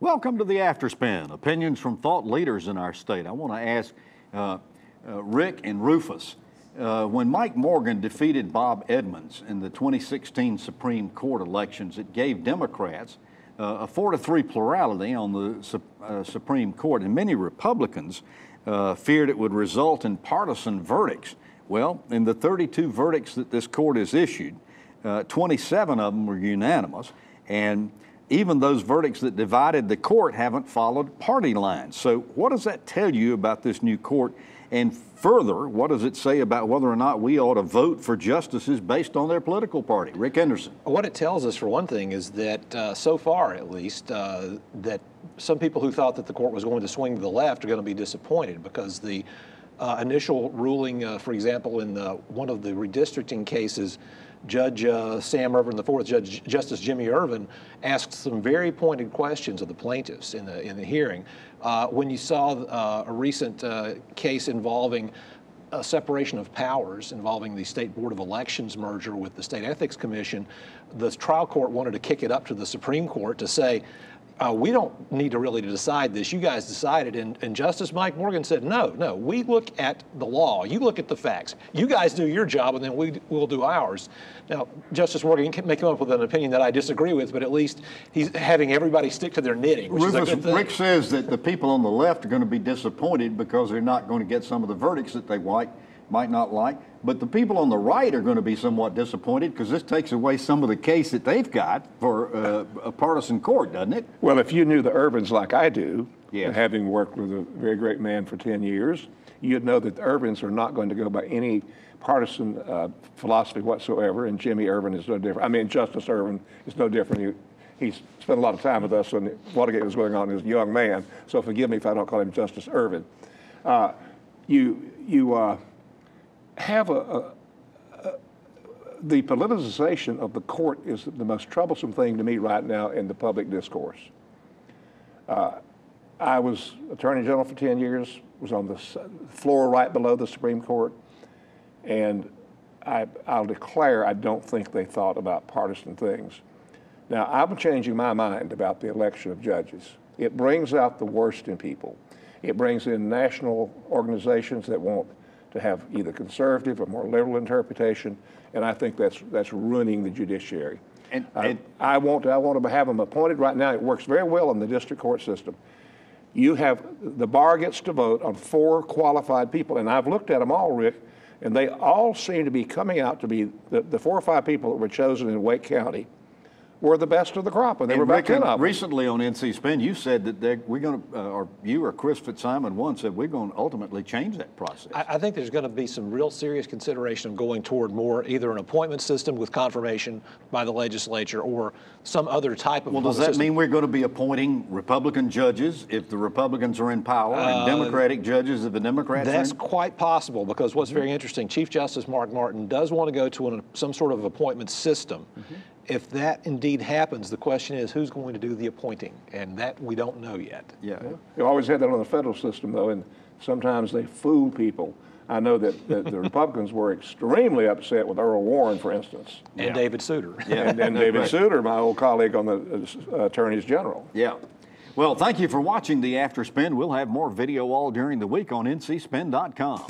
Welcome to the Afterspin, opinions from thought leaders in our state. I want to ask Rick and Rufus, when Mike Morgan defeated Bob Edmunds in the 2016 Supreme Court elections, it gave Democrats a 4-3 plurality on the Supreme Court, and many Republicans feared it would result in partisan verdicts. Well, in the 32 verdicts that this court has issued, 27 of them were unanimous, and even those verdicts that divided the court haven't followed party lines. So what does that tell you about this new court? And further, what does it say about whether or not we ought to vote for justices based on their political party? Rick Henderson. What it tells us, for one thing, is that so far, at least, that some people who thought that the court was going to swing to the left are going to be disappointed, because the initial ruling, for example, in one of the redistricting cases, Judge Sam Irvin IV, Justice Jimmy Irvin, asked some very pointed questions of the plaintiffs in the hearing. When you saw a recent case involving a separation of powers involving the State Board of Elections merger with the State Ethics Commission, the trial court wanted to kick it up to the Supreme Court to say, we don't need to really decide this. You guys decided. And Justice Mike Morgan said, no, we look at the law. You look at the facts. You guys do your job, and then we'll do ours. Now, Justice Morgan may come up with an opinion that I disagree with, but at least he's having everybody stick to their knitting, which Rufus, is a good thing. Rick says that the people on the left are going to be disappointed because they're not going to get some of the verdicts that they might not like. But the people on the right are going to be somewhat disappointed because this takes away some of the case that they've got for a partisan court, doesn't it? Well, if you knew the Irvins like I do, yes, having worked with a very great man for 10 years, you'd know that the Irvins are not going to go by any partisan philosophy whatsoever, and Jimmy Irvin is no different. I mean, Justice Irvin is no different. He spent a lot of time with us when Watergate was going on as a young man, so forgive me if I don't call him Justice Irvin. Have the politicization of the court is the most troublesome thing to me right now in the public discourse. I was Attorney General for 10 years, was on the floor right below the Supreme Court, and I'll declare I don't think they thought about partisan things. Now, I'm changing my mind about the election of judges. It brings out the worst in people. It brings in national organizations that want to have either conservative or more liberal interpretation, and I think that's ruining the judiciary. And I want to have them appointed right now. It works very well in the district court system. You have, the bar gets to vote on 4 qualified people, and I've looked at them all, Rick, and they all seem to be coming out to be, the 4 or 5 people that were chosen in Wake County were the best of the crop, and they were about 10 of them. Recently on NC Spin, you said that we're going to, or you or Chris Fitzsimon once said we're going to ultimately change that process. I think there's going to be some real serious consideration of going toward more either an appointment system with confirmation by the legislature or some other type of. Well, does that mean we're going to be appointing Republican judges if the Republicans are in power and Democratic judges if the Democrats are in? That's quite possible, because what's very interesting, Chief Justice Mark Martin does want to go to some sort of appointment system. If that indeed happens, the question is who's going to do the appointing, and that we don't know yet. Yeah. You always had that on the federal system, though, and sometimes they fool people. I know that the Republicans were extremely upset with Earl Warren, for instance. And David Souter. Yeah. And David Souter, my old colleague on the Attorneys General. Yeah. Well, thank you for watching the Afterspin. We'll have more video all during the week on ncspin.com.